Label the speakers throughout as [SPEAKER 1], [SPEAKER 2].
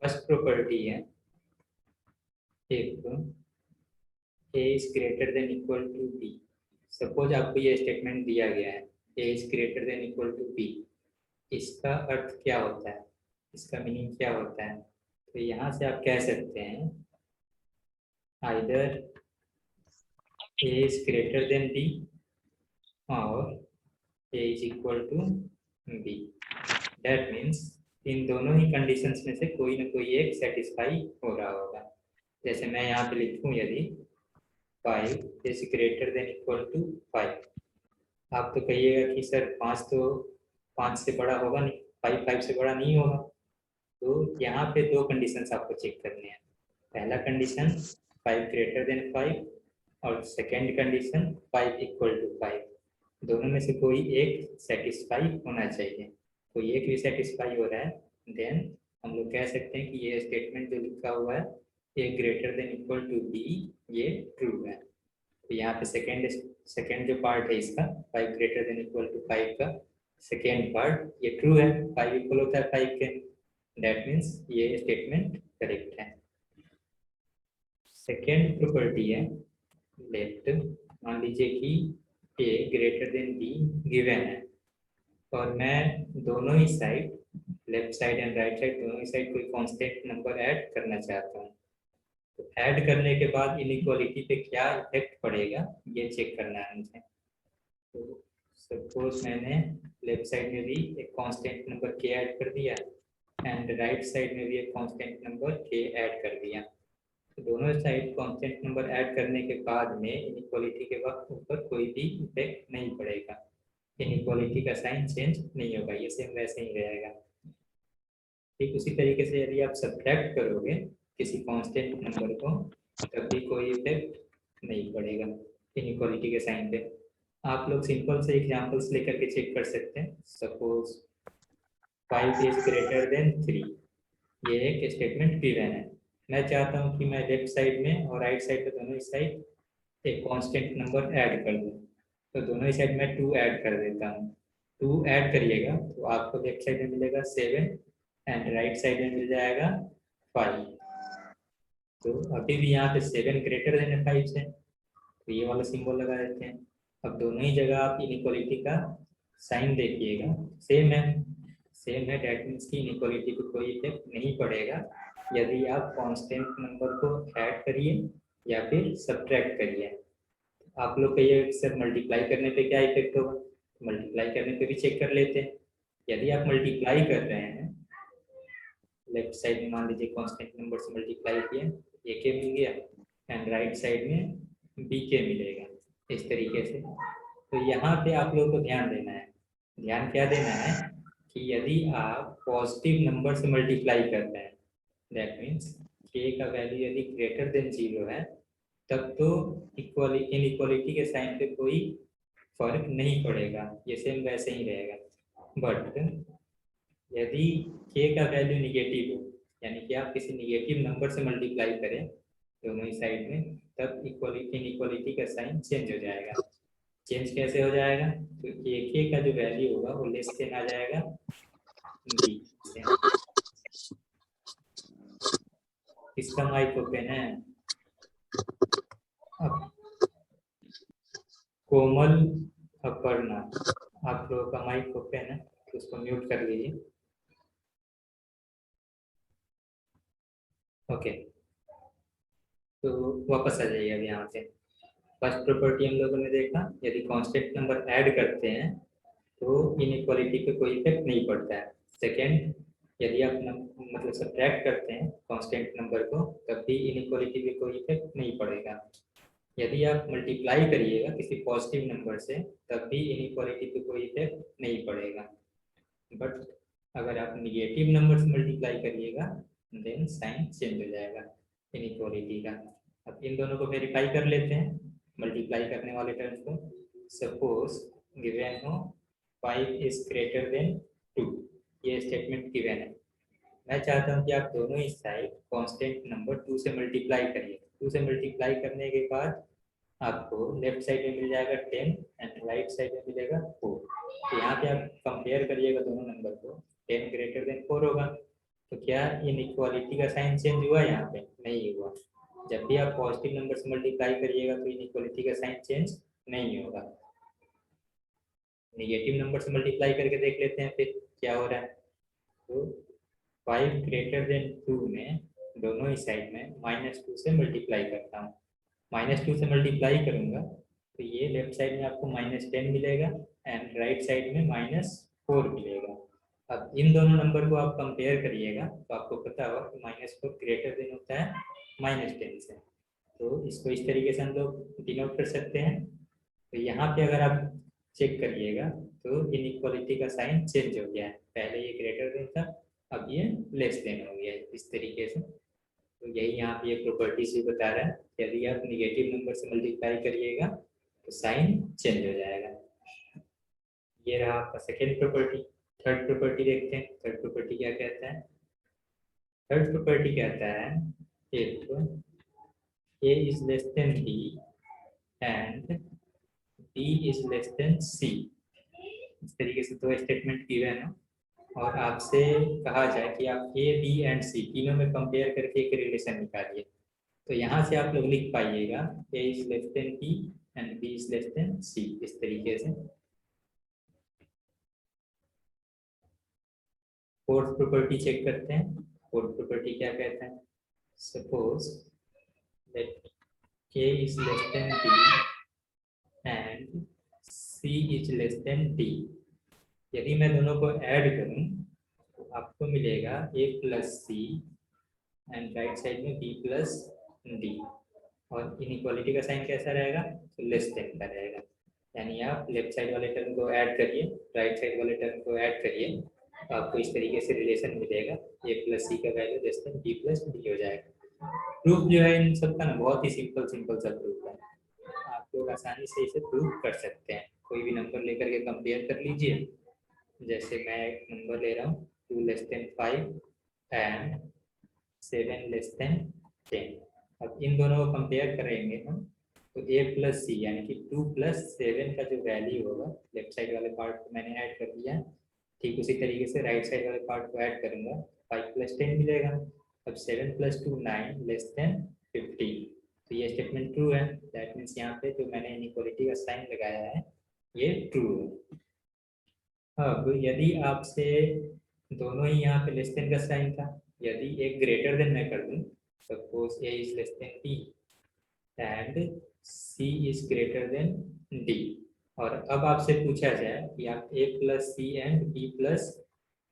[SPEAKER 1] First property है एक a is greater than equal to b। Suppose आपको ये स्टेटमेंट दिया गया है a is greater than equal to b। इसका अर्थ क्या होता है, इसका मीनिंग क्या होता है? तो यहाँ से आप कह सकते हैं either a is greater than b और a is equal to b। That means इन दोनों ही कंडीशंस में से कोई ना कोई एक सेटिस्फाई हो रहा होगा। जैसे मैं यहाँ पे लिखूँ यदि 5 is greater than equal to 5। आप तो कहिएगा कि सर 5 तो 5 से बड़ा होगा नहीं, 5 से बड़ा नहीं होगा। तो यहाँ पे दो कंडीशंस आपको चेक करने हैं। पहला कंडीशन 5 greater than 5 और सेकेंड कंडीशन 5 equal to 5। दोनों में से कोई एक सेटिस्फाई होना चाहिए। कोई एक भी सेटिस्फाई हो रहा है देन हम लोग कह सकते हैं कि ये स्टेटमेंट जो लिखा हुआ है a greater than equal to b ये ट्रू है। तो यहाँ पे सेकेंड जो पार्ट है इसका 5 greater than equal to 5 का सेकेंड पार्ट ये ट्रू है, 5 इक्वल होता है 5 के। दैट मीन्स ये स्टेटमेंट करेक्ट है। सेकेंड प्रॉपर्टी है लेफ्ट। मान लीजिए कि a greater than b given है और मैं दोनों ही side left side and right side दोनों ही साइड कोई कांस्टेंट नंबर ऐड करना चाहता हूँ। तो ऐड करने के बाद इनइक्वालिटी पे क्या इफेक्ट पड़ेगा ये चेक करना है मुझे। तो सपोज मैंने लेफ्ट साइड में भी एक कांस्टेंट नंबर k ऐड कर दिया एंड राइट साइड में भी एक कांस्टेंट नंबर k ऐड कर दिया। तो दोनों साइड कांस्टेंट नंबर ऐड करने के बाद में इनइक्वालिटी के वक्त ऊपर कोई भी इफेक्ट नहीं पड़ेगा, इनइक्वालिटी का साइन चेंज नहीं होगा, ये सेम वैसे ही रहेगा। ठीक उसी तरीके से यदि आप सब्ट्रैक्ट करोगे किसी कांस्टेंट नंबर को तब भी कोई इफेक्ट नहीं पड़ेगा इनइक्वालिटी के साइन पे। आप लोग सिंपल से एग्जांपल्स लेकर के चेक कर सकते हैं। सपोज 5 is greater than 3 ये एक स्टेटमेंट गिवन है। मैं चाहता हूँ कि मैं लेफ्ट साइड में और राइट साइड पे दोनों ही साइड एक कांस्टेंट नंबर ऐड कर दूँ। तो दोनों ही साइड में 2 ऐड कर देता हूँ। 2 ऐड करिएगा तो आपको लेफ्ट साइड में मिलेगा 7 एंड राइट साइड में मिल जाएगा 5। तो अभी भी यहाँ पे 7 ग्रेटर देन 5 है तो ये वाला सिंबल लगा देते हैं। अब दोनों ही जगह आप इनइक्वालिटी का साइन देखिएगा सेम है। डैट मीन्स की इनइक्वालिटी को कोई इफेक्ट नहीं पड़ेगा यदि आप कांस्टेंट नंबर को ऐड करिए या फिर सब्ट्रैक्ट करिए। आप लोग कहिए सर मल्टीप्लाई करने पे क्या इफेक्ट होगा, मल्टीप्लाई करने पे भी चेक कर लेते हैं। यदि आप मल्टीप्लाई कर रहे हैं लेफ्ट साइड में मान लीजिए कांस्टेंट नंबर से मल्टीप्लाई किया a के मिल गया एंड राइट साइड में b के मिलेगा इस तरीके से। तो यहाँ पे आप लोगों को ध्यान देना है, ध्यान क्या देना है कि यदि आप पॉजिटिव नंबर से मल्टीप्लाई करते हैं दैट मीन्स k का वैल्यू यदि ग्रेटर देन 0 है तब तो इनइक्वालिटी के साइन पे कोई फर्क नहीं पड़ेगा, ये सेम वैसे ही रहेगा। बट यदि k का वैल्यू निगेटिव हो यानी कि आप किसी निगेटिव नंबर से मल्टीप्लाई करें दोनों ही साइड में तब इनइक्वालिटी का साइन चेंज हो जाएगा। चेंज कैसे हो जाएगा तो k का जो वैल्यू होगा वो लेस देन आ जाएगा b से। इसका माइक ओपन है। अब कोमल अपर्णा आप लोगों का माइक ओपन है तो उसको म्यूट कर लीजिए। ओके तो वापस आ जाइए अब यहाँ पे। फर्स्ट प्रॉपर्टी हम लोगों ने देखा यदि कांस्टेंट नंबर ऐड करते हैं तो इनइक्वालिटी पे कोई इफेक्ट नहीं पड़ता है। सेकेंड यदि आप मतलब सब्ट्रैक्ट करते हैं कांस्टेंट नंबर को तब भी इनइक्वालिटी पे कोई इफेक्ट नहीं पड़ेगा। यदि आप मल्टीप्लाई करिएगा किसी पॉजिटिव नंबर से तब भी इनइक्वालिटी पे कोई इफेक्ट नहीं पड़ेगा। बट अगर आप निगेटिव नंबर से मल्टीप्लाई करिएगा देन साइन चेंज हो जाएगा इनइक्वालिटी का। अब इन दोनों को वेरीफाई कर लेते हैं मल्टीप्लाई करने वाले टर्म्स को। सपोज गिवन हो 5 is greater than 2 ये स्टेटमेंट गिवन है। मैं चाहता हूँ कि आप दोनों ही साइड कांस्टेंट नंबर 2 से मल्टीप्लाई करिए। 2 से मल्टीप्लाई करने के बाद आपको लेफ्ट साइड में मिल जाएगा 10 एंड राइट साइड में मिलेगा 4। तो यहाँ पे आप कंपेयर करिएगा दोनों नंबर को 10 ग्रेटर देन 4 होगा तो क्या इनइक्वालिटी का साइन चेंज हुआ? यहाँ पे नहीं हुआ। जब भी आप पॉजिटिव नंबर से मल्टीप्लाई करिएगा तो इनइक्वालिटी का साइन चेंज नहीं होगा। नेगेटिव नंबर से मल्टीप्लाई करके देख लेते हैं फिर क्या हो रहा है। तो 5 ग्रेटर देन 2 में दोनों ही साइड में -2 से मल्टीप्लाई करता हूँ। -2 से मल्टीप्लाई करूँगा तो ये लेफ्ट साइड में आपको -10 मिलेगा एंड राइट साइड में -4 मिलेगा। अब इन दोनों नंबर को आप कंपेयर करिएगा तो आपको पता होगा कि -4 ग्रेटर देन होता है -10 से। तो इसको इस तरीके से हम लोग डिनोट कर सकते हैं। तो यहाँ पे अगर आप चेक करिएगा तो इनइक्वालिटी का साइन चेंज हो गया है। पहले ये ग्रेटर देन था, अब ये लेस देन हो गया है इस तरीके से। तो यही यहाँ पे ये प्रॉपर्टी से बता रहा है, यदि आप निगेटिव नंबर से मल्टीप्लाई करिएगा तो साइन चेंज हो जाएगा। ये रहा आपका सेकेंड प्रॉपर्टी। थर्ड प्रॉपर्टी देखते हैं। थर्ड प्रॉपर्टी क्या कहता है? थर्ड प्रॉपर्टी कहता है if a is less than b and b is less than c, इस तरीके से दो स्टेटमेंट गिवन है और आपसे कहा जाए कि आप ए बी एंड सी तीनों में कंपेयर करके एक रिलेशन निकालिए। तो यहाँ से आप लोग लिख पाइएगा A is less than B and B is less than C, इस तरीके से। फोर्थ प्रॉपर्टी चेक करते हैं। फोर्थ प्रॉपर्टी क्या कहता है? Suppose that A is less than B and C is less than D. यदि मैं दोनों को ऐड करूं तो आपको मिलेगा A plus C and right side में बी प्लस डी। और इनइक्वालिटी का साइन कैसा रहेगा? तो लेस देन का रहेगा। यानी आप लेफ्ट साइड वाले टर्म को ऐड करिए, राइट साइड वाले टर्म को ऐड करिए, तो आपको इस तरीके से रिलेशन मिलेगा ए प्लस सी का value less than B plus D हो जाएगा। प्रूफ जो है इन सब का ना बहुत ही सिंपल सा प्रूफ है, आप लोग आसानी से इसे प्रूफ कर सकते हैं। कोई भी नंबर लेकर के कंपेयर कर लीजिए। जैसे मैं एक नंबर ले रहा हूँ 2 less than 5 and 7 less than 10। अब इन दोनों को कंपेयर करेंगे हम तो a प्लस सी यानी कि 2 प्लस 7 का जो वैल्यू होगा, लेफ्ट साइड वाले पार्ट को मैंने ऐड कर दिया, ठीक उसी तरीके से राइट साइड वाले पार्ट को ऐड करूंगा, 5 प्लस 10 मिलेगा। अब 7 प्लस 2 9 लेस देन 15। तो ये स्टेटमेंट ट्रू है। दैट मीन्स यहाँ पे जो मैंने इनइक्वालिटी का साइन लगाया है ये ट्रू है। अब यदि आपसे दोनों ही यहाँ पे लेस देन का साइन था, यदि एक ग्रेटर देन मैं कर दूं, suppose a is less than b and c is greater than d, और अब आपसे पूछा जाए कि आप a plus C and b plus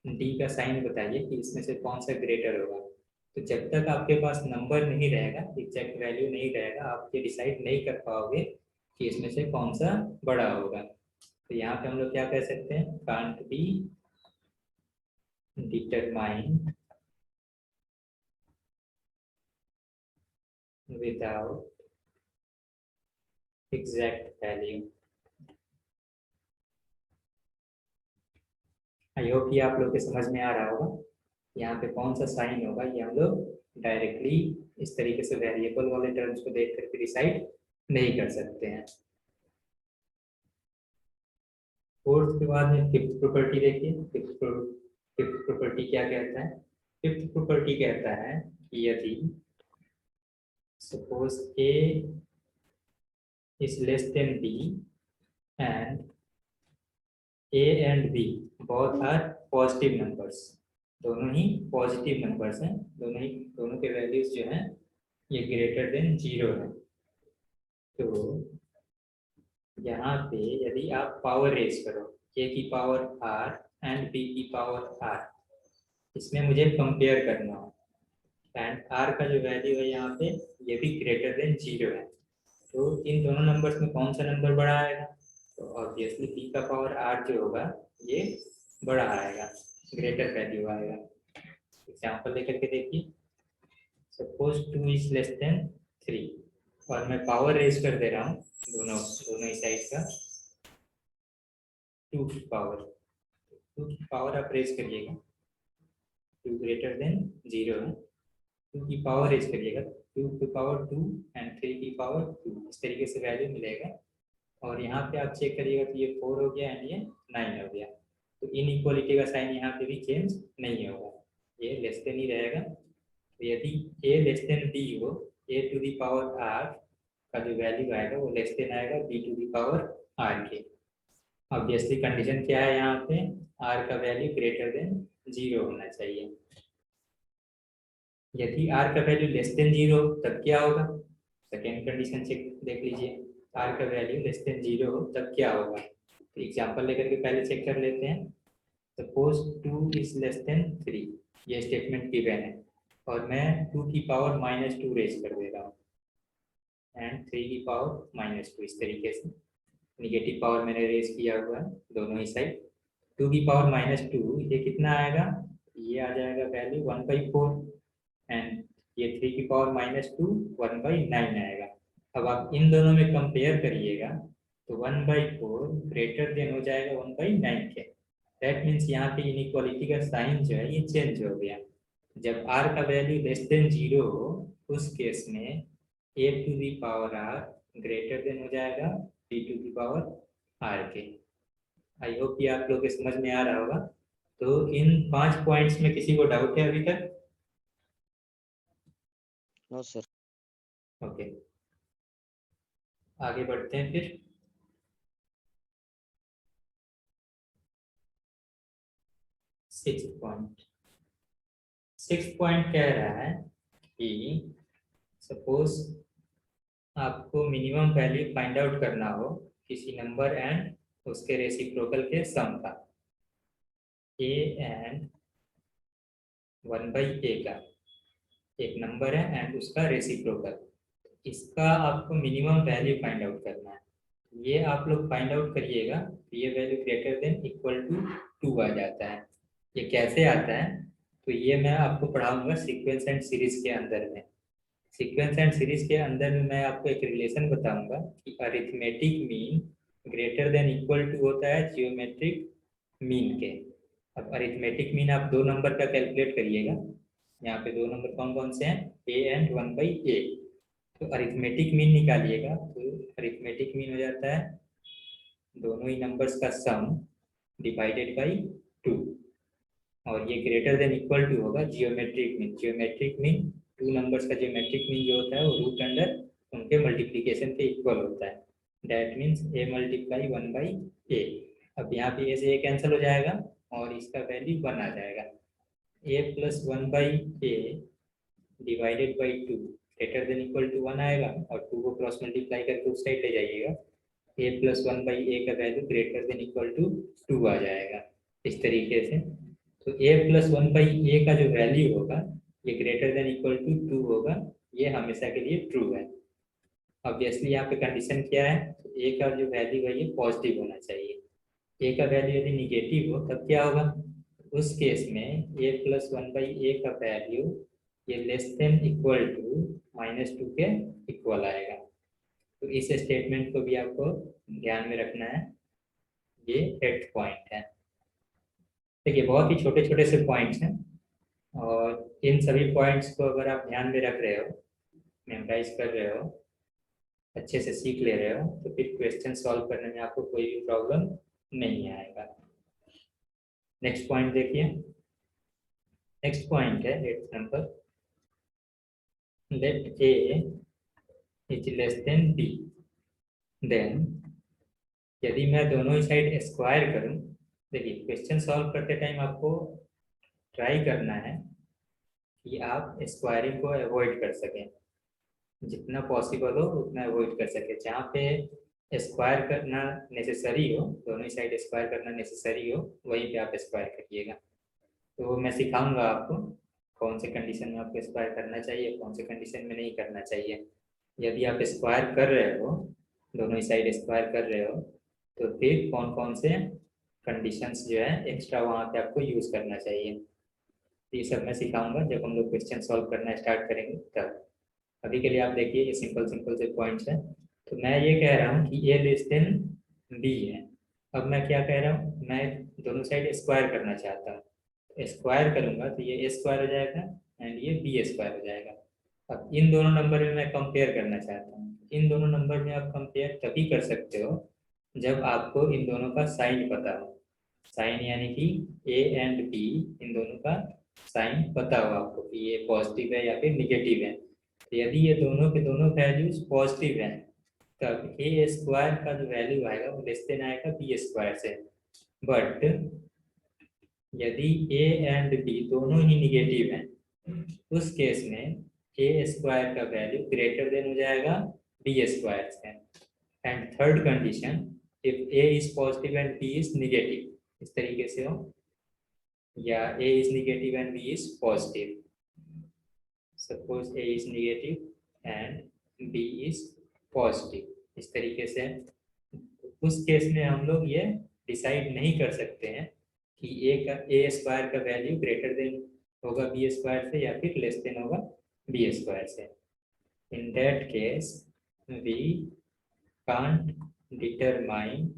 [SPEAKER 1] D का साइन बताइए कि इसमें से कौन सा ग्रेटर होगा। तो जब तक आपके पास नंबर नहीं रहेगा, एग्जैक्ट वैल्यू नहीं रहेगा, आप ये डिसाइड नहीं कर पाओगे कि इसमें से कौन सा बड़ा होगा। तो यहाँ पे हम लोग क्या कह सकते हैं? Can't be determined without exact value। I hope ये आप लोग के समझ में आ रहा होगा। यहाँ पे कौन सा साइन होगा ये हम लोग डायरेक्टली इस तरीके से वेरिएबल वाले टर्म्स को देख करके डिसाइड नहीं कर सकते हैं। फोर्थ के बाद में फिफ्थ प्रॉपर्टी देखिए। फिफ्थ प्रॉपर्टी क्या कहता है? फिफ्थ प्रॉपर्टी कहता है कि यदि suppose a is less than b and a and b both are positive numbers, दोनों ही पॉजिटिव नंबर्स हैं, दोनों के वैल्यूज जो हैं ये ग्रेटर देन 0 है। तो यहाँ पे यदि आप पावर रेज करो a की पावर r एंड b की पावर r, इसमें मुझे कंपेयर करना हो एंड r का जो वैल्यू है यहाँ पे ये भी ग्रेटर देन 0 है। तो इन दोनों नंबर्स में कौन सा नंबर बड़ा आएगा? तो ऑब्वियसली b का पावर r जो होगा ये बड़ा आएगा, ग्रेटर वैल्यू आएगा। एग्जांपल लेकर के देखिए। सपोज 2 इज लेस देन 3 और मैं पावर रेज कर दे रहा हूँ दोनों ही साइड का 2 की पावर आप रेज करिएगा, 2 ग्रेटर देन 0 है, 2 की पावर रेज करिएगा, 2 की पावर 2 एंड 3 की पावर 2, इस तरीके से वैल्यू मिलेगा। और यहाँ पे आप चेक करिएगा तो ये 4 हो गया एंड ये 9 हो गया। तो इनइक्वालिटी का साइन यहाँ पे भी चेंज नहीं होगा। ये लेस देन ही रहेगा। तो यदि a लेस देन b हो, a to the power r का जो वैल्यू आएगा वो लेस देन आएगा b to the power r के। ऑब्वियसली कंडीशन क्या है यहाँ पे, r का वैल्यू ग्रेटर देन 0 होना चाहिए। यदि r का वैल्यू लेस देन 0 तब क्या होगा, सेकेंड कंडीशन चेक देख लीजिए, r का वैल्यू लेस देन 0 हो तब क्या होगा। तो एग्जांपल लेकर के पहले चेक कर लेते हैं। सपोज 2 इज लेस देन 3, ये स्टेटमेंट गिवन है और मैं 2 की पावर -2 रेज कर दे रहा हूँ एंड 3 की पावर -2, इस तरीके से निगेटिव पावर मैंने रेज किया हुआ है दोनों ही साइड। 2 की पावर -2 ये कितना आएगा, ये आ जाएगा वैल्यू 1/4 एंड ये 3 की पावर -2 1/9 आएगा। अब आप इन दोनों में कंपेयर करिएगा तो 1/4 ग्रेटर देन हो जाएगा 1/9 के। दैट मीन्स यहाँ पे इनइक्वालिटी का साइन जो है ये चेंज हो गया। जब r का वैल्यू लेस देन 0 हो उस केस में a to the power r greater than हो जाएगा b to the power r के। आई होप कि आप लोग के समझ में आ रहा होगा। तो इन 5 पॉइंट्स में किसी को डाउट है अभी तक?
[SPEAKER 2] No sir.
[SPEAKER 1] ओके, आगे बढ़ते हैं फिर। सिक्स पॉइंट कह रहा है कि सपोज आपको मिनिमम वैल्यू फाइंड आउट करना हो किसी नंबर एंड उसके रेसिप्रोकल के सम का, a एंड 1/a का एक नंबर है एंड उसका रेसिप्रोकल, इसका आपको मिनिमम वैल्यू फाइंड आउट करना है। ये आप लोग फाइंड आउट करिएगा तो ये value greater than equal to 2 आ जाता है। ये कैसे आता है, तो ये मैं आपको पढ़ाऊंगा सीक्वेंस एंड सीरीज के अंदर में। सीक्वेंस एंड सीरीज के अंदर में मैं आपको एक रिलेशन बताऊंगा कि arithmetic mean greater than equal to होता है जियोमेट्रिक मीन के। अब अरिथमेटिक मीन आप दो नंबर का कैलकुलेट करिएगा, यहाँ पे दो नंबर कौन कौन से हैं, a एंड 1/a। तो अरिथमेटिक मीन निकालिएगा तो अरिथमेटिक मीन हो जाता है दोनों ही नंबर्स का सम डिवाइडेड बाई 2 और ये ग्रेटर देन इक्वल टू होगा geometric mean. Geometric mean two numbers का जियोमेट्रिक मीन जो होता है वो रूट अंडर उनके मल्टीप्लिकेशन के इक्वल होता है। That means a multiply 1/a। अब यहाँ पे a से a कैंसिल हो जाएगा और इसका वैल्यू 1 आ जाएगा। a plus 1/a divided by 2 greater than equal to 1 आएगा और 2 को क्रॉस मल्टीप्लाई करके उस साइड ले जाइएगा, a प्लस 1/a का value greater than equal to 2 आ जाएगा इस तरीके से। तो a प्लस 1/a का जो वैल्यू होगा ये ग्रेटर देन इक्वल टू 2 होगा, ये हमेशा के लिए ट्रू है। ऑब्वियसली यहाँ पे कंडीशन क्या है, तो a का जो वैल्यू है ये पॉजिटिव होना चाहिए। a का वैल्यू यदि निगेटिव हो तब क्या होगा, उस केस में a प्लस 1/a का वैल्यू ये लेस देन इक्वल टू -2 के इक्वल आएगा। तो इस स्टेटमेंट को भी आपको ध्यान में रखना है। ये 8th पॉइंट है। देखिए बहुत ही छोटे छोटे से पॉइंट्स हैं और इन सभी पॉइंट्स को अगर आप ध्यान में रख रहे हो, मेमोराइज कर रहे हो, अच्छे से सीख ले रहे हो तो फिर क्वेश्चन सॉल्व करने में आपको कोई भी प्रॉब्लम नहीं आएगा। नेक्स्ट पॉइंट देखिए। नेक्स्ट पॉइंट है 8th नंबर, let a is less than b then यदि मैं दोनों ही साइड स्क्वायर करूं। देखिए क्वेश्चन सॉल्व करते टाइम आपको ट्राई करना है कि आप स्क्वायरिंग को अवॉइड कर सकें, जितना पॉसिबल हो उतना अवॉइड कर सके। जहाँ पे स्क्वायर करना नेसेसरी हो, दोनों ही साइड स्क्वायर करना नेसेसरी हो, वहीं पे आप स्क्वायर करिएगा। तो मैं सिखाऊंगा आपको कौन से कंडीशन में आपको स्क्वायर करना चाहिए, कौन से कंडीशन में नहीं करना चाहिए। यदि आप स्क्वायर कर रहे हो, दोनों ही साइड स्क्वायर कर रहे हो, तो फिर कौन कौन से कंडीशंस जो है एक्स्ट्रा वहाँ पे आपको यूज़ करना चाहिए। ये सब मैं सिखाऊंगा जब हम लोग क्वेश्चन सॉल्व करना स्टार्ट करेंगे तब। अभी के लिए आप देखिए ये सिंपल सिंपल से पॉइंट्स हैं। तो मैं ये कह रहा हूँ कि a लेस देन b है। अब मैं क्या कह रहा हूँ, मैं दोनों साइड स्क्वायर करना चाहता हूँ। स्क्वायर करूँगा तो ये a स्क्वायर हो जाएगा एंड ये b स्क्वायर हो जाएगा। अब इन दोनों नंबर में मैं कंपेयर करना चाहता हूँ। इन दोनों नंबर में आप कंपेयर तभी कर सकते हो जब आपको इन दोनों का साइन पता हो। साइन यानी कि a एंड b इन दोनों का साइन पता हो आपको कि ये पॉजिटिव है या फिर निगेटिव है। तो यदि ये दोनों के दोनों वैल्यूज पॉजिटिव हैं तब ए स्क्वायर का जो वैल्यू आएगा वो लेस देन आएगा बी स्क्वायर से। बट यदि ए एंड बी दोनों ही निगेटिव हैं उस केस में ए स्क्वायर का वैल्यू ग्रेटर देन हो जाएगा बी स्क्वायर से। And third condition, if A is positive and B is negative, इस तरीके से हो, या a is negative and b is positive. Suppose a is negative and b is positive, इस तरीके से। उस केस में हम लोग ये डिसाइड नहीं कर सकते हैं कि ए स्क्वायर का वैल्यू ग्रेटर देन होगा बी स्क्वायर से या फिर लेस देन होगा बी स्क्वायर से। In that case we can't determine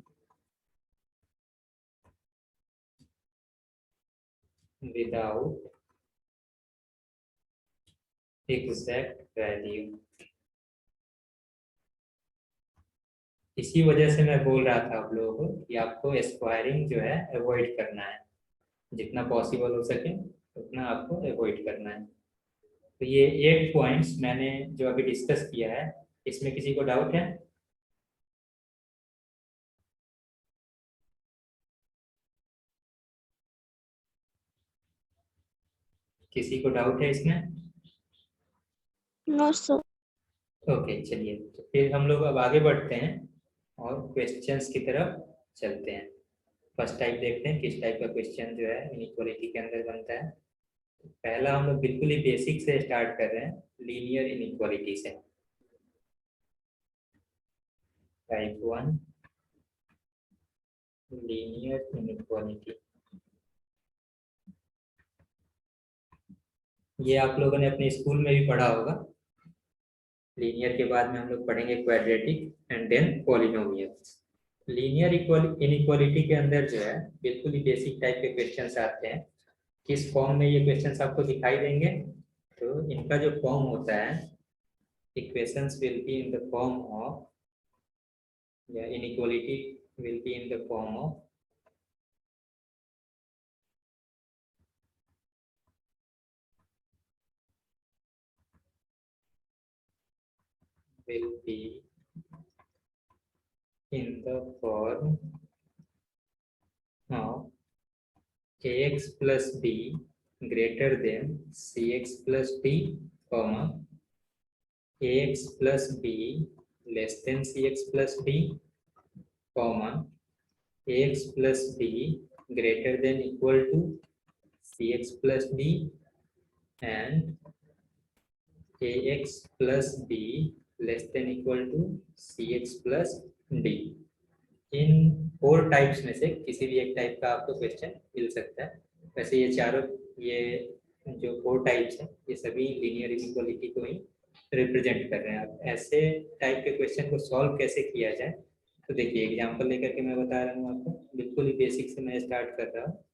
[SPEAKER 1] without exact value। इसी वजह से मैं बोल रहा था आप लोगों को कि आपको स्क्वायरिंग जो है अवॉइड करना है, जितना पॉसिबल हो सके उतना आपको अवॉइड करना है। तो ये 8 पॉइंट्स मैंने जो अभी डिस्कस किया है, इसमें किसी को डाउट है? किसी को डाउट है इसमें?
[SPEAKER 2] No sir.
[SPEAKER 1] ओके, चलिए तो फिर हम लोग अब आगे बढ़ते हैं और क्वेश्चंस की तरफ चलते हैं। फर्स्ट टाइप देखते हैं किस टाइप का क्वेश्चन जो है इनइक्वालिटी के अंदर बनता है। पहला हम लोग बिल्कुल ही बेसिक से स्टार्ट कर रहे हैं, लीनियर इनइक्वालिटी से। Type 1 linear inequality. ये आप लोगों ने अपने स्कूल में भी पढ़ा होगा। लीनियर के बाद में हम लोग पढ़ेंगे quadratic and then polynomial. Linear inequality के अंदर जो है बिल्कुल ही बेसिक टाइप के क्वेश्चंस आते हैं। किस फॉर्म में ये क्वेश्चंस आपको दिखाई देंगे? तो इनका जो फॉर्म होता है, equations will be in the form of, या inequality will be in the form of will be in the form of ax plus b greater than cx plus d, comma ax plus b less than cx plus d, comma ax plus b greater than equal to cx plus d, and ax plus b less than equal to cx plus d। In 4 types में से किसी भी एक type का आपको question मिल सकता है। वैसे ये चारों, ये जो 4 टाइप्स हैं, ये सभी लीनियर इनइक्वालिटी को ही रिप्रेजेंट कर रहे हैं। आप ऐसे टाइप के क्वेश्चन को सॉल्व कैसे किया जाए, तो देखिए एग्जांपल लेकर के मैं बता रहा हूँ आपको। बिल्कुल ही बेसिक से मैं स्टार्ट कर रहा हूँ।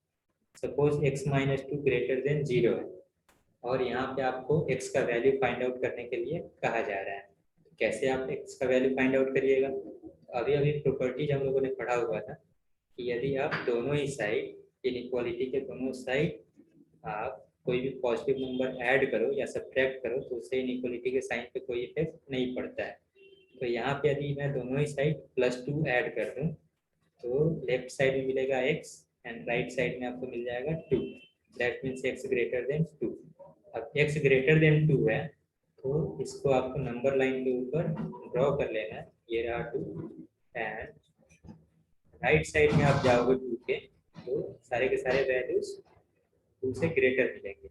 [SPEAKER 1] सपोज x - 2 ग्रेटर देन 0 है और यहाँ पे आपको x का वैल्यू फाइंड आउट करने के लिए कहा जा रहा है। कैसे आप x का वैल्यू फाइंड आउट करिएगा? अभी अभी प्रॉपर्टीज हम लोगों ने पढ़ा हुआ था कि यदि आप दोनों ही साइड, इनइक्वालिटी के दोनों साइड आप कोई भी पॉजिटिव नंबर ऐड करो या सब्ट्रैक्ट करो तो उससे इनइक्वालिटी के साइन पे कोई इफेक्ट नहीं पड़ता है। तो यहाँ पे यदि मैं दोनों ही साइड +2 ऐड कर दूँ तो लेफ्ट साइड में मिलेगा x एंड राइट साइड में आपको मिल जाएगा 2। That means x greater then 2। अब x ग्रेटर देन 2 है तो इसको आपको नंबर लाइन के ऊपर ड्रॉ कर लेना है। ये रहा 2 एंड राइट साइड में आप जाओगे 2 के तो सारे के सारे वैल्यूज 2 से ग्रेटर मिलेंगे।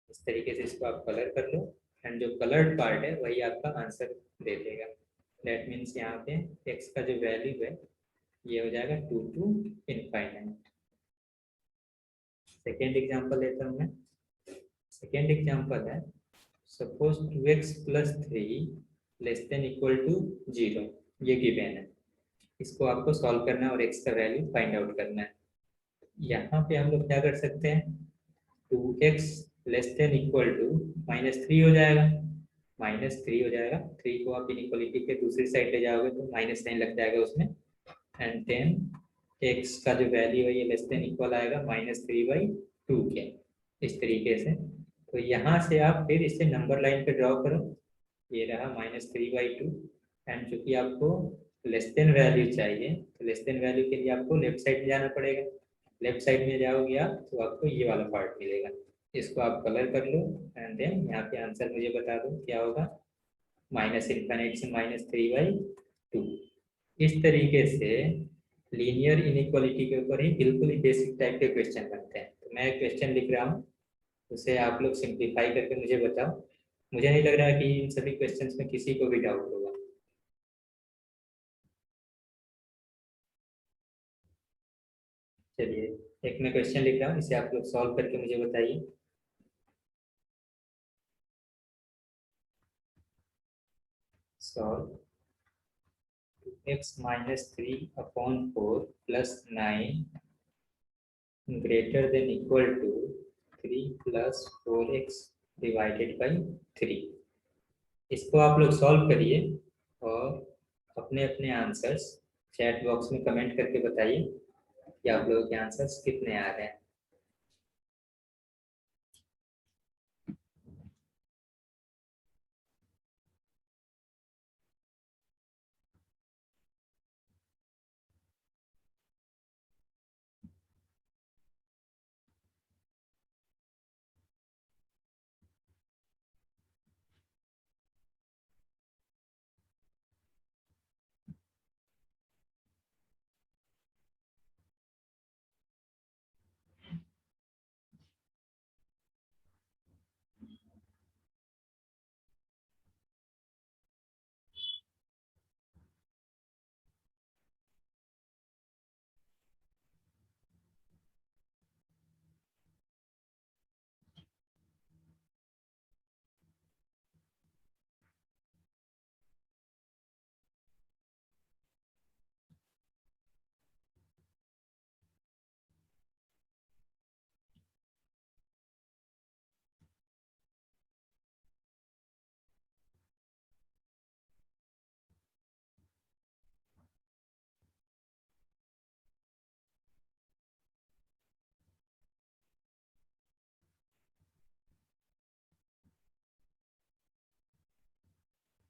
[SPEAKER 1] इस तरीके से इसको आप कलर कर लो एंड जो कलर्ड पार्ट है वही आपका आंसर दे देगा। दैट मीन्स यहाँ पे x का जो वैल्यू है ये हो जाएगा 2 to इनफाइनाइट। सेकेंड एग्जांपल लेता हूँ मैं। सेकेंड एग्जांपल है suppose 2x + 3 less than equal to 0। ये गिवन है, इसको आपको सॉल्व करना है और x का वैल्यू फाइंड आउट करना है। यहाँ पे हम लोग क्या कर सकते हैं, 2x less than equal to -3 हो जाएगा। -3 हो जाएगा, 3 को आप इनइक्वालिटी के दूसरी साइड ले जाओगे तो माइनस साइन लग जाएगा उसमें। एंड देन x का जो वैल्यू है ये लेस देन इक्वल आएगा -3/2 के, इस तरीके से। तो यहाँ से आप फिर इसे नंबर लाइन पे ड्रॉ करो, ये रहा -3/2, एंड चूंकि आपको लेस देन वैल्यू चाहिए तो लेस देन वैल्यू के लिए आपको लेफ्ट साइड में जाना पड़ेगा। लेफ्ट साइड में जाओगे आप तो आपको ये वाला पार्ट मिलेगा, इसको आप कलर कर लो एंड देन यहाँ पे आंसर मुझे बता दो क्या होगा, -∞ से -3/2। इस तरीके से लीनियर इनइक्वालिटी के ऊपर ही बिल्कुल ही बेसिक टाइप के क्वेश्चन बनते हैं। तो मैं एक क्वेश्चन लिख रहा हूँ, उसे आप लोग सिंप्लीफाई करके मुझे बताओ। मुझे नहीं लग रहा है कि इन सभी क्वेश्चंस में किसी को भी डाउट होगा। चलिए, एक मैं क्वेश्चन लिख रहा हूँ, इसे आप लोग सॉल्व करके मुझे बताइए। Solve x -3/4 + 9 greater than equal to 3 + 4x / 3। इसको आप लोग सॉल्व करिए और अपने अपने आंसर्स चैट बॉक्स में कमेंट करके बताइए कि आप लोगों के आंसर्स कितने आ रहे हैं।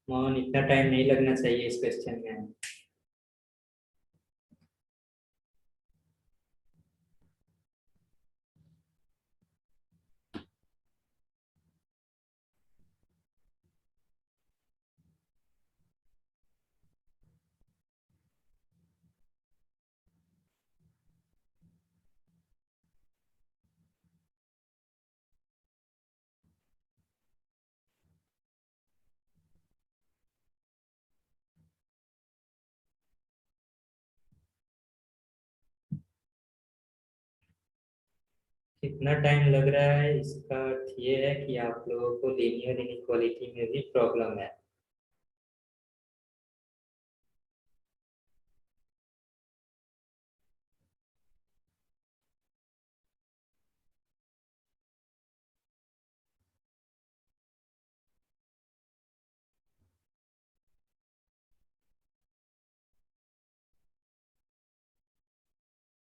[SPEAKER 1] मोहन, इतना टाइम नहीं लगना चाहिए इस क्वेश्चन में। कितना टाइम लग रहा है इसका अर्थ ये है कि आप लोगों को लीनियर इनइक्वालिटी में भी प्रॉब्लम है।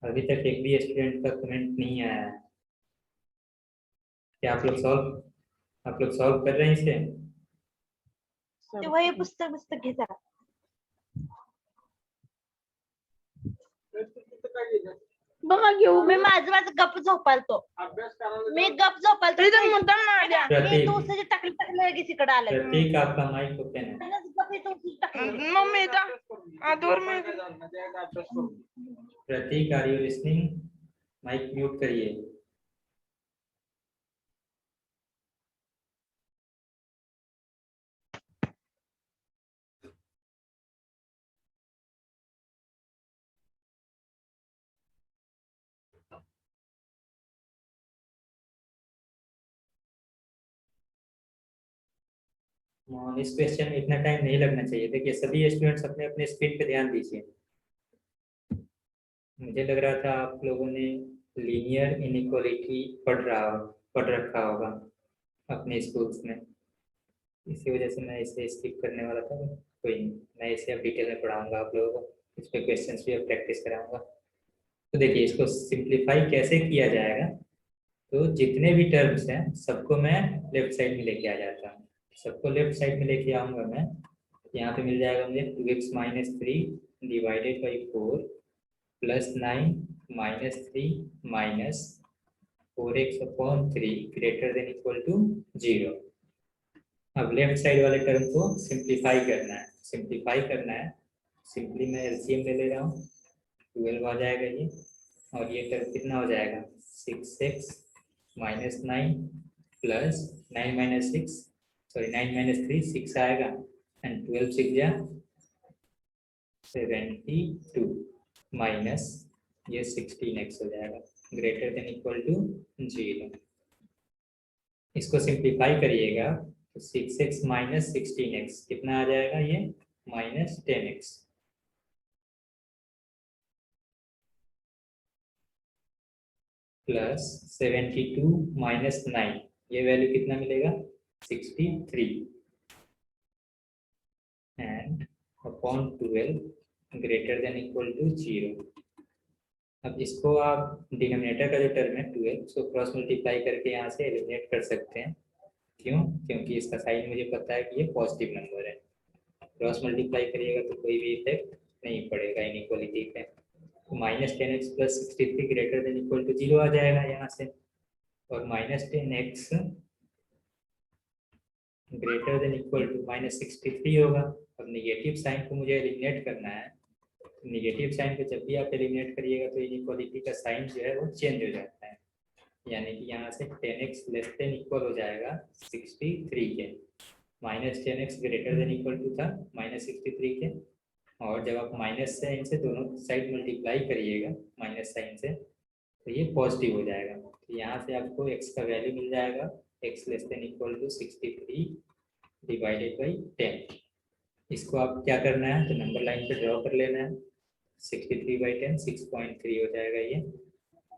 [SPEAKER 1] अभी तक एक भी स्टूडेंट का कमेंट नहीं आया है। क्या आप लोग सॉल्व कर रहे हैं इसे?
[SPEAKER 2] तेव्हा हे पुस्तक घे जरा. बघा घेऊ मी माझं गप झोपालतो. मी गप झोपालतो. मी तो उसाची टाकली लगेच इकडे आलं.
[SPEAKER 1] प्रतीक, आपका माइक ओपन है।
[SPEAKER 2] Mummy
[SPEAKER 1] Pratik, are you listening? Mic mute करिए। इस क्वेश्चन में इतना टाइम नहीं लगना चाहिए। देखिए, सभी स्टूडेंट्स अपने अपने स्क्रीन पे ध्यान दीजिए। मुझे लग रहा था आप लोगों ने लीनियर इनइक्वालिटी पढ़ रखा होगा अपने स्कूल्स में, इसी वजह से मैं इसे स्किप करने वाला था। कोई नहीं, मैं इसे अब डिटेल में पढ़ाऊंगा आप लोगों को, इस पे क्वेश्चंस भी अब प्रैक्टिस कराऊंगा। तो देखिए इसको सिंप्लीफाई कैसे किया जाएगा, तो जितने भी टर्म्स हैं सबको मैं लेफ्ट साइड में लेके आ जाता हूँ। सबको लेफ्ट साइड में लेके आऊंगा मैं, यहाँ पे मिल जाएगा मुझे 2x minus 3 divided by 4 plus 9 minus 3 minus 4x upon 3 greater than equal to 0। अब लेफ्ट साइड वाले टर्म को सिंप्लीफाई करना है। सिंपली मैं एलसीएम ले ले रहा हूँ, 12 आ जाएगा ये, और ये टर्म कितना हो जाएगा 6x minus 9 plus 9 minus 6 sorry 9 minus 3 6 आएगा, एंड 12 6 जा 72 माइनस ये 16x हो जाएगा ग्रेटर देन इक्वल टू 0। इसको सिंप्लीफाई करिएगा तो 6x माइनस 16x कितना आ जाएगा, ये माइनस 10x प्लस 72 माइनस 9 ये वैल्यू कितना मिलेगा 63 and upon 12 greater than equal to 0। अब इसको आप डिनोमिनेटर का जो टर्म है 12 उसको क्रॉस मल्टीप्लाई करके यहाँ से एलिमिनेट कर सकते हैं। क्यों? क्योंकि इसका साइन मुझे पता है कि ये पॉजिटिव नंबर है। क्रॉस मल्टीप्लाई करिएगा तो कोई भी इफेक्ट नहीं पड़ेगा इनइक्वालिटी पे। तो minus 10x plus 63 greater than equal to 0 आ जाएगा यहाँ से, और minus 10x greater than equal to minus 63 होगा। अब निगेटिव साइन को मुझे एलिमिनेट करना है, निगेटिव साइन को जब भी आप एलिमिनेट करिएगा तो इनइक्वालिटी का साइन जो है वो चेंज हो जाता है, यानी कि यहाँ से 10x लेस देन इक्वल हो जाएगा 63 के, minus 10x greater than equal to था माइनस 63 के, और जब आप माइनस साइन से दोनों साइड मल्टीप्लाई करिएगा माइनस साइन से तो ये पॉजिटिव हो जाएगा। तो यहाँ से आपको x का वैल्यू मिल जाएगा x less than equal to 63 divided by 10। इसको आप क्या करना है तो नंबर लाइन पे ड्रॉ कर लेना है, 63 बाई 10 6.3 हो जाएगा ये,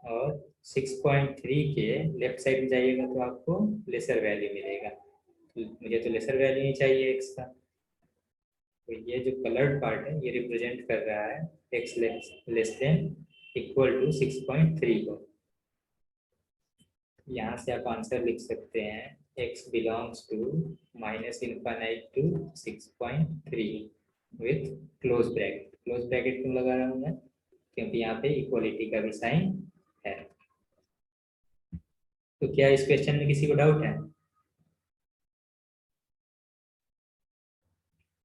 [SPEAKER 1] और 6.3 के लेफ्ट साइड में जाइएगा तो आपको लेसर वैल्यू मिलेगा। तो मुझे तो लेसर वैल्यू ही चाहिए x का, तो ये जो कलर्ड पार्ट है ये रिप्रेजेंट कर रहा है x less than equal to 6.3 को। यहाँ से आप आंसर लिख सकते हैं x belongs to minus infinite to 6.3 with close bracket. Close bracket क्यों लगा रहा हूँ मैं, क्योंकि यहाँ पे इक्वालिटी का भी साइन है। तो क्या इस क्वेश्चन में किसी को डाउट है?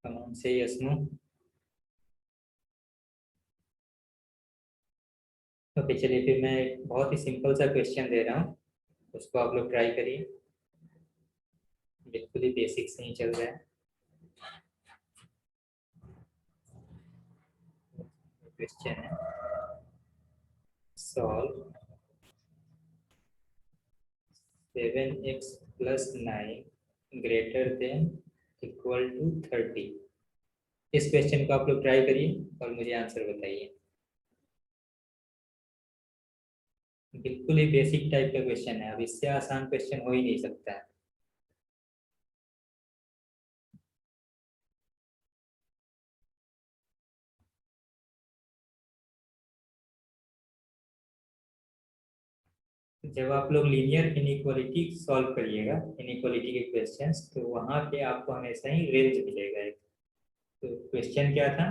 [SPEAKER 1] कमेंट से यस नो। ओके चलिए फिर मैं एक बहुत ही सिंपल सा क्वेश्चन दे रहा हूँ, उसको आप लोग ट्राई करिए, बिल्कुल ही बेसिक से ही चल रहा है। क्वेश्चन है solve 7x plus 9 greater than equal to 30। इस क्वेश्चन को आप लोग ट्राई करिए और मुझे आंसर बताइए। बिल्कुल ही बेसिक टाइप का क्वेश्चन है, अब इससे आसान क्वेश्चन हो ही नहीं सकता है। जब आप लोग लीनियर इनइक्वालिटी सॉल्व करिएगा, इनइक्वालिटी के क्वेश्चंस, तो वहां पे आपको हमेशा ही रेंज मिलेगा एक। तो क्वेश्चन क्या था,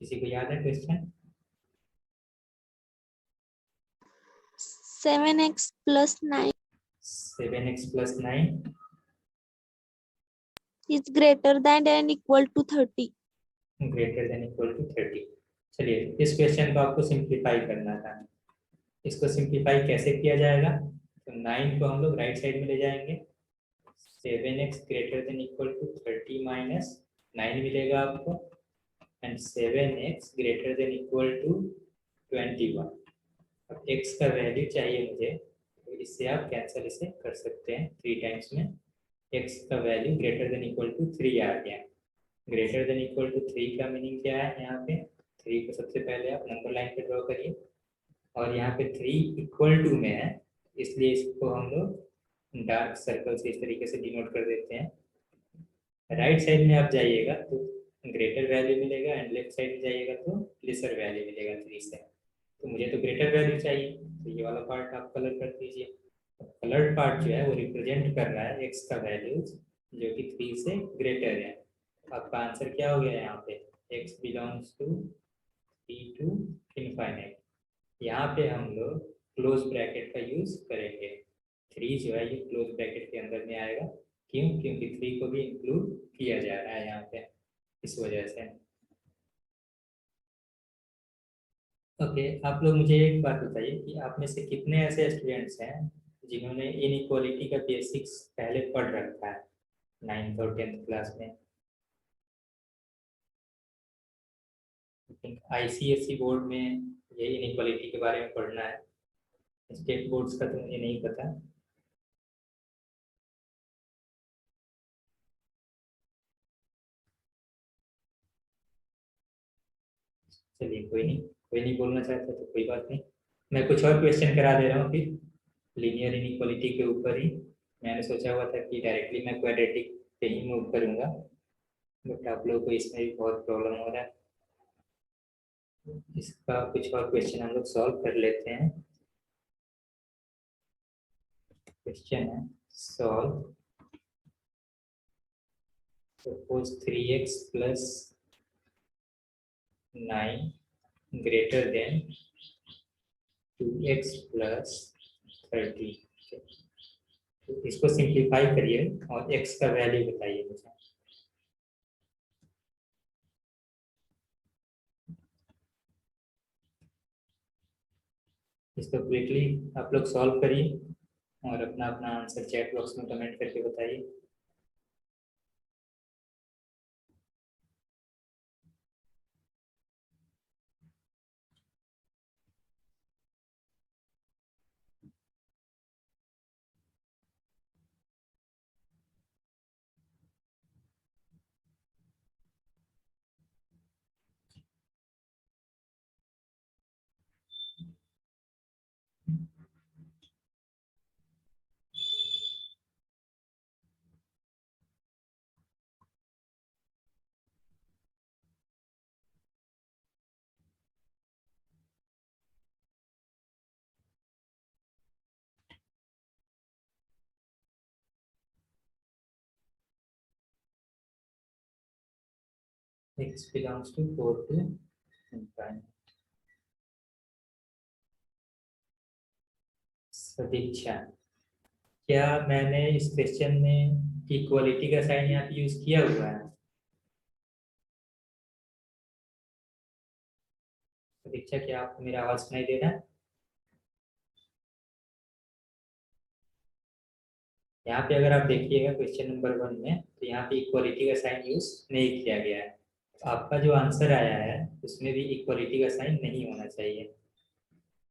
[SPEAKER 1] किसी को याद है question?
[SPEAKER 2] 7x plus 9
[SPEAKER 1] 7x plus 9
[SPEAKER 2] is greater than and equal to 30.
[SPEAKER 1] Greater than equal to 30। चलिए इस क्वेश्चन को आपको सिंप्लीफाई करना था। इसको सिंप्लीफाई कैसे किया जाएगा, तो 9 को हम लोग राइट साइड में ले जाएंगे, 7x greater than equal to 30 minus 9 मिलेगा आपको, and 7x greater than equal to 21। अब x का वैल्यू चाहिए मुझे, तो इससे आप कैंसिल इसे कर सकते हैं 3 टाइम्स में। x का value greater than equal to 3 आ गया। ग्रेटर देन इक्वल टू 3 का मीनिंग क्या है, यहाँ पे 3 को सबसे पहले आप नंबर लाइन पे ड्रॉ करिए, और यहाँ पे 3 इक्वल टू में है, इसलिए इसको हम लोग डार्क सर्कल से इस तरीके से डिनोट कर देते हैं। राइट साइड में आप जाइएगा तो ग्रेटर वैल्यू मिलेगा एंड लेफ्ट साइड में जाइएगा तो लेसर वैल्यू मिलेगा 3 से। तो मुझे तो ग्रेटर वैल्यू चाहिए, तो ये वाला पार्ट आप कलर कर दीजिए। कलर्ड पार्ट जो है वो रिप्रेजेंट कर रहा है एक्स का वैल्यूज जो कि 3 से ग्रेटर है। आपका आंसर क्या हो गया यहाँ पे, x belongs to 3 to infinite. यहाँ पे हम लोग क्लोज ब्रैकेट का यूज करेंगे। 3 जो है ये क्लोज ब्रैकेट के अंदर में आएगा, क्यों, क्योंकि 3 को भी इंक्लूड किया जा रहा है यहाँ पे, इस वजह से। ओके, आप लोग मुझे एक बात बताइए कि आप में से कितने ऐसे स्टूडेंट्स हैं जिन्होंने इनइक्वालिटी का बेसिक्स पहले पढ़ रखा है 9th और 10th क्लास में। आईसीएसई बोर्ड में ये इनइक्वालिटी के बारे में पढ़ना है, स्टेट बोर्ड्स का तो मुझे नहीं पता। चलिए कोई नहीं, कोई नहीं बोलना चाहता तो कोई बात नहीं। मैं कुछ और क्वेश्चन करा दे रहा हूँ फिर लीनियर इनइक्वालिटी के ऊपर ही। मैंने सोचा हुआ था कि डायरेक्टली मैं क्वाड्रेटिक पे ही मूव करूंगा, बट आप लोगों को इसमें भी बहुत प्रॉब्लम हो रहा है। इसका कुछ और क्वेश्चन हम लोग सॉल्व कर लेते हैं। क्वेश्चन है solve suppose 3x plus 9 greater then 2x plus 30। तो इसको सिंप्लीफाई करिए और x का वैल्यू बताइए मुझे। इसको क्विकली आप लोग सॉल्व करिए और अपना अपना आंसर चैट बॉक्स में कमेंट करके बताइए। x belongs to 4 to infinity। Sadiksha, क्या मैंने इस क्वेश्चन में इक्वलिटी का साइन यहाँ पे यूज किया हुआ है? सदीक्षा, क्या आपको मेरा आवाज सुनाई दे रहा है? यहाँ पे अगर आप देखिएगा क्वेश्चन नंबर 1 में, तो यहाँ पे इक्वलिटी का साइन यूज नहीं किया गया है। तो आपका जो आंसर आया है उसमें भी इक्वलिटी का साइन नहीं होना चाहिए।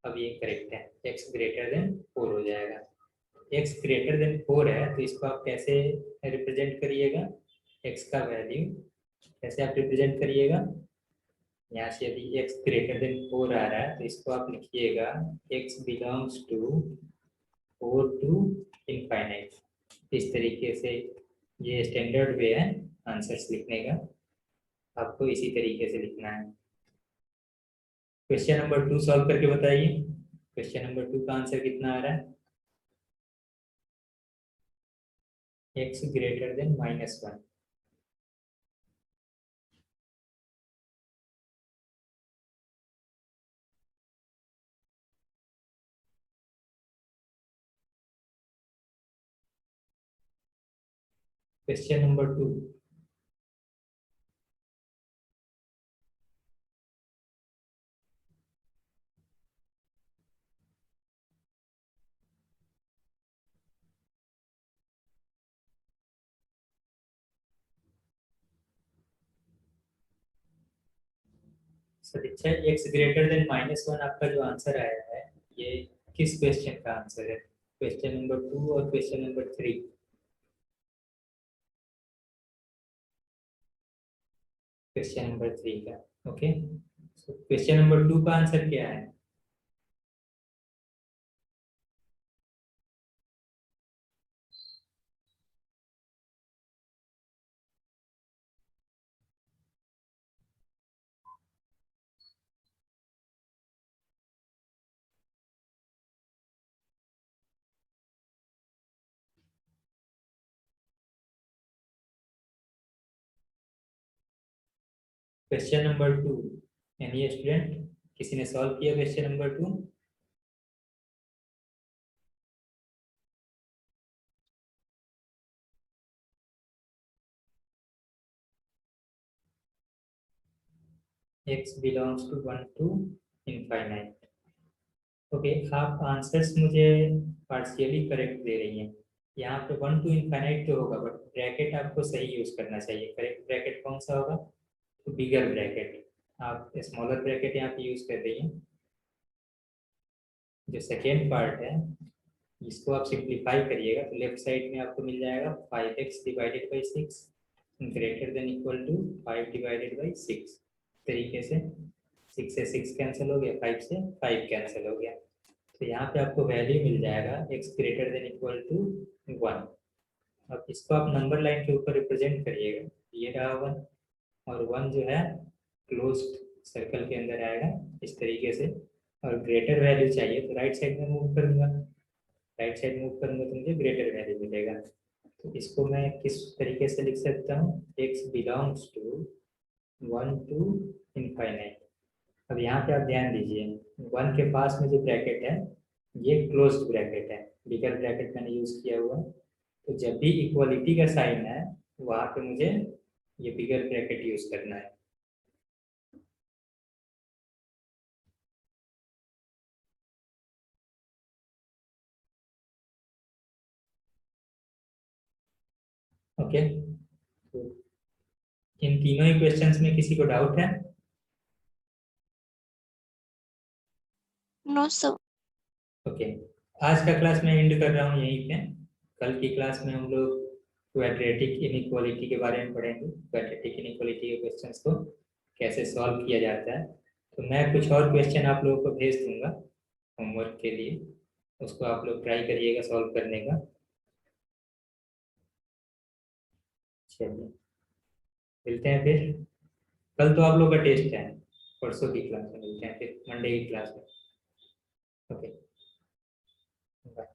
[SPEAKER 1] अब ये करेक्ट है, x ग्रेटर देन 4 हो जाएगा। x ग्रेटर देन 4 है तो इसको आप कैसे रिप्रेजेंट करिएगा, x का वैल्यू कैसे आप रिप्रेजेंट करिएगा। यहाँ से यदि x ग्रेटर देन 4 आ रहा है तो इसको आप लिखिएगा x belongs to 4 to infinite. इस तरीके से ये स्टैंडर्ड वे है आंसर्स लिखने का, आपको इसी तरीके से लिखना है। क्वेश्चन नंबर 2 सॉल्व करके बताइए। क्वेश्चन नंबर 2 का आंसर कितना आ रहा है, x greater then -1। Question number 2, Sadiksha x greater then -1 आपका जो आंसर आया है ये किस क्वेश्चन का आंसर है, क्वेश्चन नंबर 2 और क्वेश्चन नंबर 3? क्वेश्चन नंबर 3 का। ओके, क्वेश्चन नंबर 2 का आंसर क्या है? क्वेश्चन नंबर 2, एनी स्टूडेंट, किसी ने सॉल्व किया question number 2? x belongs to 1 to infinite. Okay, आप आंसर्स मुझे पार्शियली करेक्ट दे रही हैं। यहाँ पे 1 टू इनफाइनाइट तो होगा, बट ब्रैकेट आपको सही यूज करना चाहिए। करेक्ट ब्रैकेट कौन सा होगा? तो बिगर ब्रैकेट। आप स्मॉलर ब्रैकेट यहाँ पे यूज कर रही हैं। जो सेकेंड पार्ट है इसको आप सिंप्लीफाई करिएगा तो लेफ्ट साइड में आपको मिल जाएगा 5x divided by 6 greater than equal to 5 divided by 6। तरीके से 6 से 6 कैंसिल हो गया, 5 से 5 कैंसिल हो गया, तो यहाँ पे आपको वैल्यू मिल जाएगा x greater than equal to 1। अब इसको आप नंबर लाइन के ऊपर रिप्रेजेंट करिएगा, ये रहा 1, और 1 जो है क्लोज्ड सर्कल के अंदर आएगा इस तरीके से। और ग्रेटर वैल्यू चाहिए तो राइट साइड में मूव करूंगा, राइट साइड मूव करूंगा तो मुझे ग्रेटर वैल्यू मिलेगा। तो इसको मैं किस तरीके से लिख सकता हूँ? x belongs to 1 to infinite. अब यहाँ पे आप ध्यान दीजिए, 1 के पास में जो ब्रैकेट है ये क्लोज्ड ब्रैकेट है, बिगर ब्रैकेट मैंने यूज किया हुआ है। तो जब भी इक्वलिटी का साइन है वहां पे मुझे ये बिगर ब्रैकेट यूज करना है। ओके, तो इन तीनों ही क्वेश्चंस में किसी को डाउट है?
[SPEAKER 3] No sir.
[SPEAKER 1] ओके, आज का क्लास मैं एंड कर रहा हूँ यहीं पे। कल की क्लास में हम लोग क्वाड्रेटिक इनइक्वालिटी के बारे में पढ़ेंगे, क्वाड्रेटिक इनइक्वालिटी के क्वेश्चंस को कैसे सॉल्व किया जाता है। तो मैं कुछ और क्वेश्चन आप लोगों को भेज दूंगा होमवर्क के लिए, उसको आप लोग ट्राई करिएगा सॉल्व करने का। चलिए, मिलते हैं फिर। कल तो आप लोग का टेस्ट है, परसों की क्लास में मिलते हैं फिर, मंडे की क्लास में। Okay, bye.